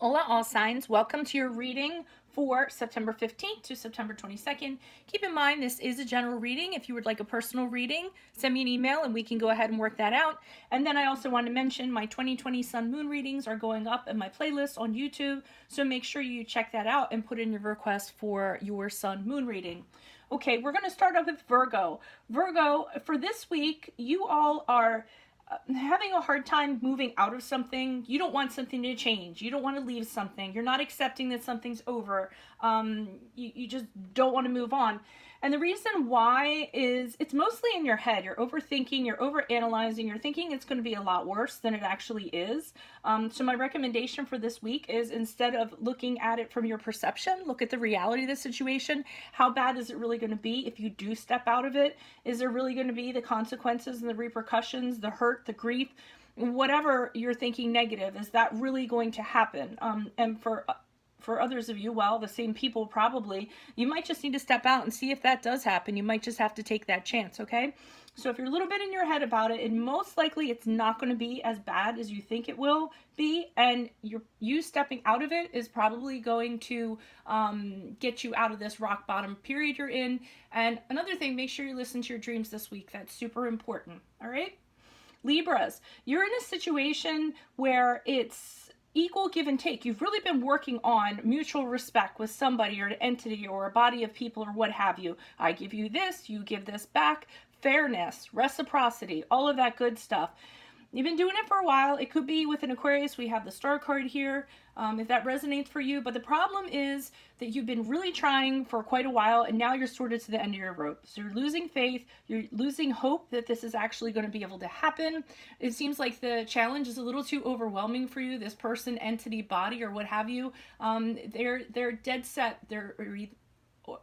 Hola, all signs. Welcome to your reading for September 15th to September 22nd. Keep in mind, this is a general reading. If you would like a personal reading, send me an email and we can go ahead and work that out. And then I also want to mention my 2020 Sun Moon readings are going up in my playlist on YouTube. So make sure you check that out and put in your request for your Sun Moon reading. Okay, we're going to start off with Virgo. Virgo, for this week, you all are having a hard time moving out of something. You don't want something to change. You don't want to leave something. You're not accepting that something's over. You just don't want to move on. And the reason why is it's mostly in your head. You're overthinking, you're overanalyzing, you're thinking it's going to be a lot worse than it actually is. So my recommendation for this week is, instead of looking at it from your perception, look at the reality of the situation. How bad is it really going to be if you do step out of it? Is there really going to be the consequences and the repercussions, the hurt, the grief, whatever you're thinking negative? Is that really going to happen? And for others of you, well, the same people probably, you might just need to step out and see if that does happen. You might just have to take that chance, okay? So if you're a little bit in your head about it, and most likely it's not going to be as bad as you think it will be, and you stepping out of it is probably going to get you out of this rock bottom period you're in. And another thing, make sure you listen to your dreams this week. That's super important, all right? Libras, you're in a situation where it's equal give and take. You've really been working on mutual respect with somebody or an entity or a body of people or what have you. I give you this, you give this back, fairness, reciprocity, all of that good stuff. You've been doing it for a while. It could be with an Aquarius. We have the star card here, if that resonates for you. But the problem is that you've been really trying for quite a while, and now you're sort of to the end of your rope. So you're losing faith. You're losing hope that this is actually going to be able to happen. It seems like the challenge is a little too overwhelming for you, this person, entity, body, or what have you. They're dead set. They're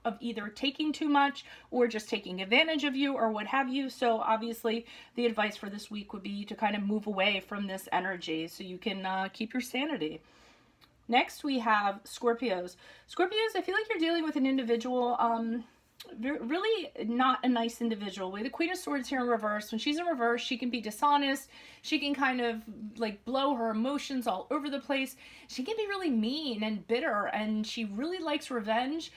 of either taking too much or just taking advantage of you or what have you. So obviously the advice for this week would be to kind of move away from this energy so you can keep your sanity. Next we have Scorpios. Scorpios, I feel like you're dealing with an individual really not a nice individual. With the Queen of Swords here in reverse, when she's in reverse, she can be dishonest. She can kind of like blow her emotions all over the place. She can be really mean and bitter, and she really likes revenge.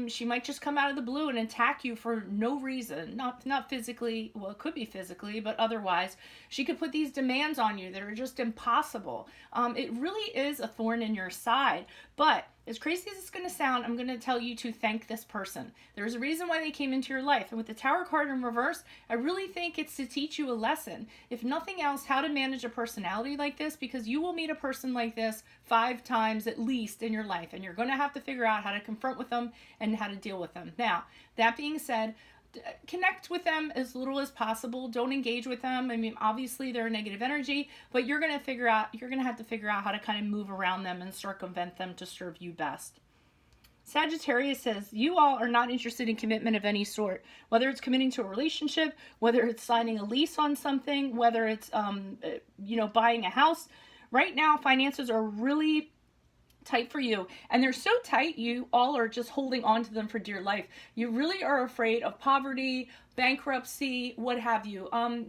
She might just come out of the blue and attack you for no reason. Not physically, well, it could be physically, but otherwise. She could put these demands on you that are just impossible. It really is a thorn in your side, but as crazy as it's going to sound, I'm going to tell you to thank this person. There's a reason why they came into your life. And with the Tower card in reverse, I really think it's to teach you a lesson. If nothing else, how to manage a personality like this, because you will meet a person like this 5 times at least in your life. And you're going to have to figure out how to confront with them and how to deal with them. Now, that being said, connect with them as little as possible. Don't engage with them. I mean, obviously they're a negative energy, but you're going to have to figure out how to kind of move around them and circumvent them to serve you best. Sagittarius says, you all are not interested in commitment of any sort, whether it's committing to a relationship, whether it's signing a lease on something, whether it's, buying a house. Right now, finances are really tight for you, and they're so tight you all are just holding on to them for dear life. You really are afraid of poverty, bankruptcy, what have you.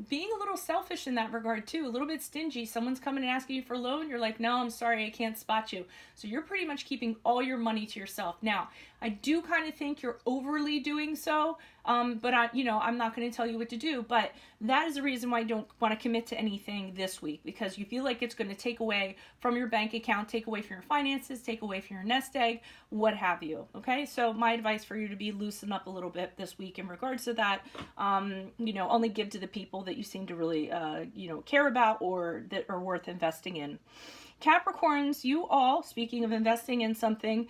Being a little selfish in that regard too, a little bit stingy. Someone's coming and asking you for a loan, you're like, no, I'm sorry, I can't spot you. So you're pretty much keeping all your money to yourself. Now, I do kind of think you're overly doing so, but I'm not going to tell you what to do, but that is the reason why I don't want to commit to anything this week, because you feel like it's going to take away from your bank account, take away from your finances, take away from your nest egg, what have you. Okay, so my advice for you to be loosen up a little bit this week in regards to that. Only give to the people that you seem to really, care about or that are worth investing in. Capricorns, you all, speaking of investing in something,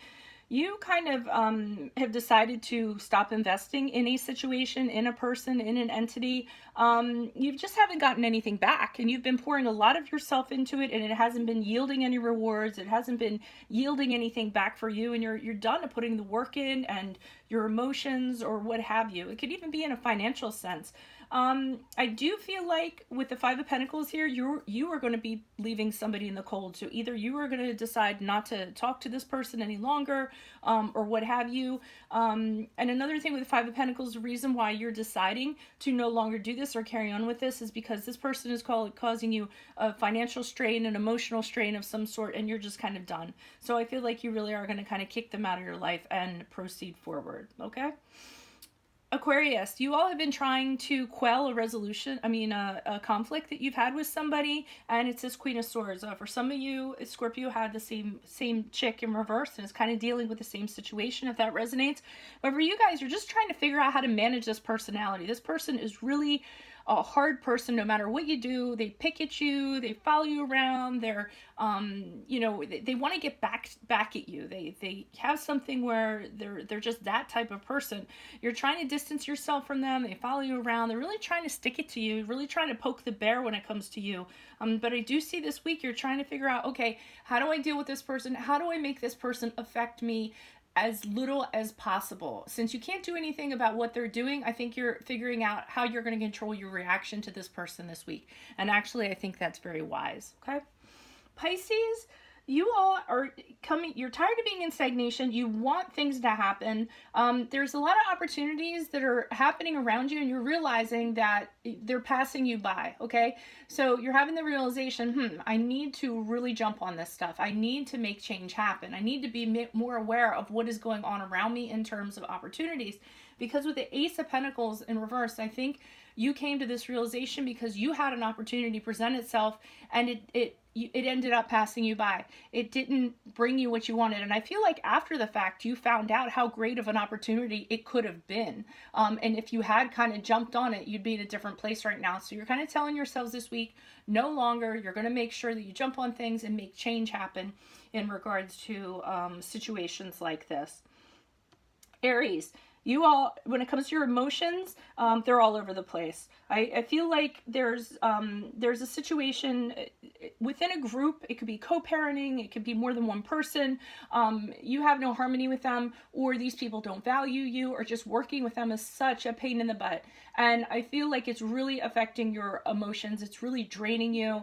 you kind of have decided to stop investing in a situation, in a person, in an entity. You just haven't gotten anything back, and you've been pouring a lot of yourself into it, and it hasn't been yielding any rewards. It hasn't been yielding anything back for you, and you're done at putting the work in and your emotions or what have you. It could even be in a financial sense. I do feel like with the Five of Pentacles here, you are going to be leaving somebody in the cold. So either you are going to decide not to talk to this person any longer, or what have you. And another thing with the Five of Pentacles, the reason why you're deciding to no longer do this or carry on with this is because this person is causing you a financial strain, an emotional strain of some sort, and you're just kind of done. So I feel like you really are going to kind of kick them out of your life and proceed forward. Okay. Aquarius, you all have been trying to quell a resolution, a conflict that you've had with somebody, and it's this Queen of Swords. For some of you, Scorpio had the same chick in reverse and is kind of dealing with the same situation, if that resonates. But for you guys, you're just trying to figure out how to manage this personality. This person is really a hard person. No matter what you do, they pick at you, they follow you around, they're they want to get back at you. They have something where they're just that type of person. You're trying to distance yourself from them, they follow you around, they're really trying to stick it to you, really trying to poke the bear when it comes to you. But I do see this week you're trying to figure out, okay, how do I deal with this person? How do I make this person affect me as little as possible? Since you can't do anything about what they're doing, I think you're figuring out how you're going to control your reaction to this person this week. And actually, I think that's very wise. Okay. Pisces, you all are you're tired of being in stagnation. You want things to happen. There's a lot of opportunities that are happening around you, and you're realizing that they're passing you by. Okay. So you're having the realization, I need to really jump on this stuff. I need to make change happen. I need to be more aware of what is going on around me in terms of opportunities. Because with the Ace of Pentacles in reverse, I think you came to this realization because you had an opportunity present itself, and it ended up passing you by. It didn't bring you what you wanted. And I feel like after the fact, you found out how great of an opportunity it could have been. And if you had kind of jumped on it, you'd be in a different place right now. So you're kind of telling yourselves this week, no longer. You're going to make sure that you jump on things and make change happen in regards to situations like this. Aries, you all, when it comes to your emotions, they're all over the place. I feel like there's a situation within a group. It could be co-parenting. It could be more than one person. You have no harmony with them, or these people don't value you, or just working with them is such a pain in the butt. And I feel like it's really affecting your emotions. It's really draining you.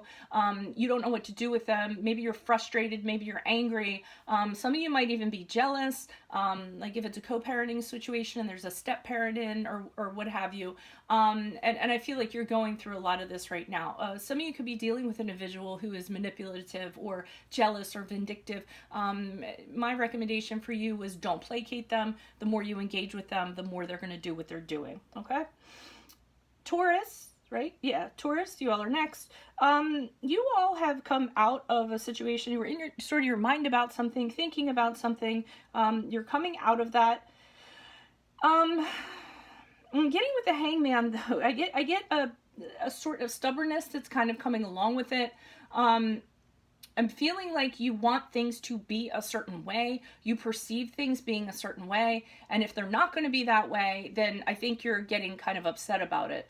You don't know what to do with them. Maybe you're frustrated. Maybe you're angry. Some of you might even be jealous. Like if it's a co-parenting situation and there's a step parent in, or what have you. And I feel like you're going through a lot of this right now. Some of you could be dealing with an individual who is manipulative or jealous or vindictive. My recommendation for you is don't placate them. The more you engage with them, the more they're going to do what they're doing. Okay? Taurus, right? Yeah, Taurus, you all are next. You all have come out of a situation. You were in your mind about something, thinking about something. You're coming out of that. I'm getting with the Hangman though. I get a sort of stubbornness that's kind of coming along with it. I'm feeling like you want things to be a certain way. You perceive things being a certain way. And if they're not going to be that way, then I think you're getting kind of upset about it.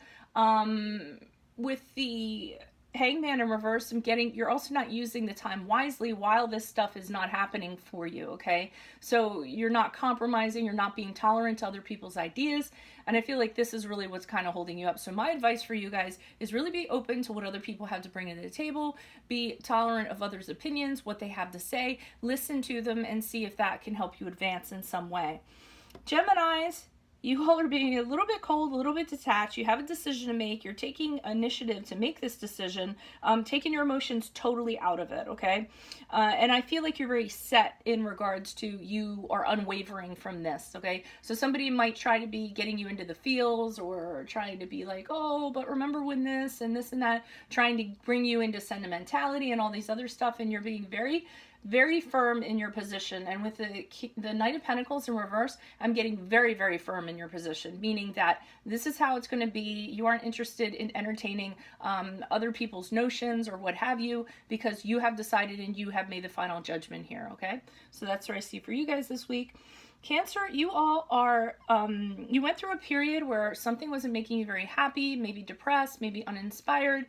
With the Hangman in reverse, you're also not using the time wisely while this stuff is not happening for you, okay? So you're not compromising, you're not being tolerant to other people's ideas, and I feel like this is really what's kind of holding you up. So my advice for you guys is really be open to what other people have to bring to the table, be tolerant of others' opinions, what they have to say, listen to them, and see if that can help you advance in some way. Geminis, you all are being a little bit cold, a little bit detached. You have a decision to make. You're taking initiative to make this decision, taking your emotions totally out of it, okay? And I feel like you're very set in regards to you are unwavering from this, okay? So somebody might try to be getting you into the feels or trying to be like, oh, but remember when this and that, trying to bring you into sentimentality and all these other stuff, and you're being very, very firm in your position. And with the Knight of Pentacles in reverse, I'm getting very, very firm in your position, meaning that this is how it's going to be. You aren't interested in entertaining other people's notions or what have you, because you have decided and you have made the final judgment here, okay? So that's what I see for you guys this week. Cancer, you all are, you went through a period where something wasn't making you very happy, maybe depressed, maybe uninspired,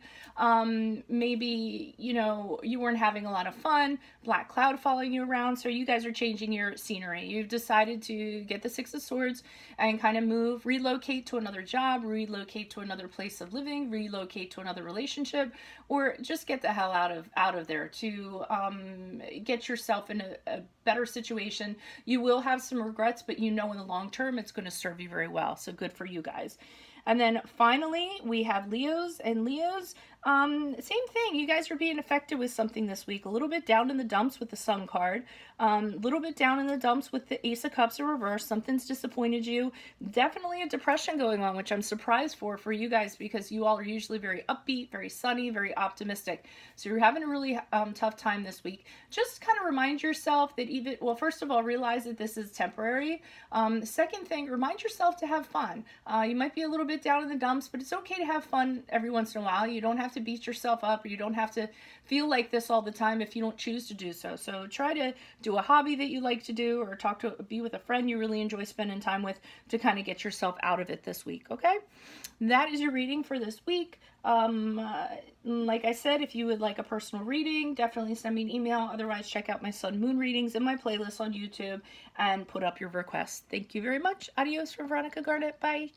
maybe, you know, you weren't having a lot of fun, black cloud following you around. So you guys are changing your scenery. You've decided to get the Six of Swords and kind of move, relocate to another job, relocate to another place of living, relocate to another relationship, or just get the hell out of there to get yourself in a better situation. You will have some regrets, but you know in the long term it's going to serve you very well. So good for you guys. And then finally, we have Leos, and Leos, same thing. You guys are being affected with something this week. A little bit down in the dumps with the Sun card. A little bit down in the dumps with the Ace of Cups in reverse. Something's disappointed you. Definitely a depression going on, which I'm surprised for you guys, because you all are usually very upbeat, very sunny, very optimistic. So you're having a really tough time this week. Just kind of remind yourself that even, well, first of all, realize that this is temporary. Second thing, remind yourself to have fun. You might be a little bit down in the dumps, but it's okay to have fun every once in a while. You don't have to beat yourself up, or you don't have to feel like this all the time if you don't choose to do so. So try to do a hobby that you like to do, or be with a friend you really enjoy spending time with, to kind of get yourself out of it this week. Okay, that is your reading for this week. Like I said, if you would like a personal reading, definitely send me an email. Otherwise, check out my sun moon readings in my playlist on YouTube and put up your requests. Thank you very much. Adios from Veronica Garnett. Bye.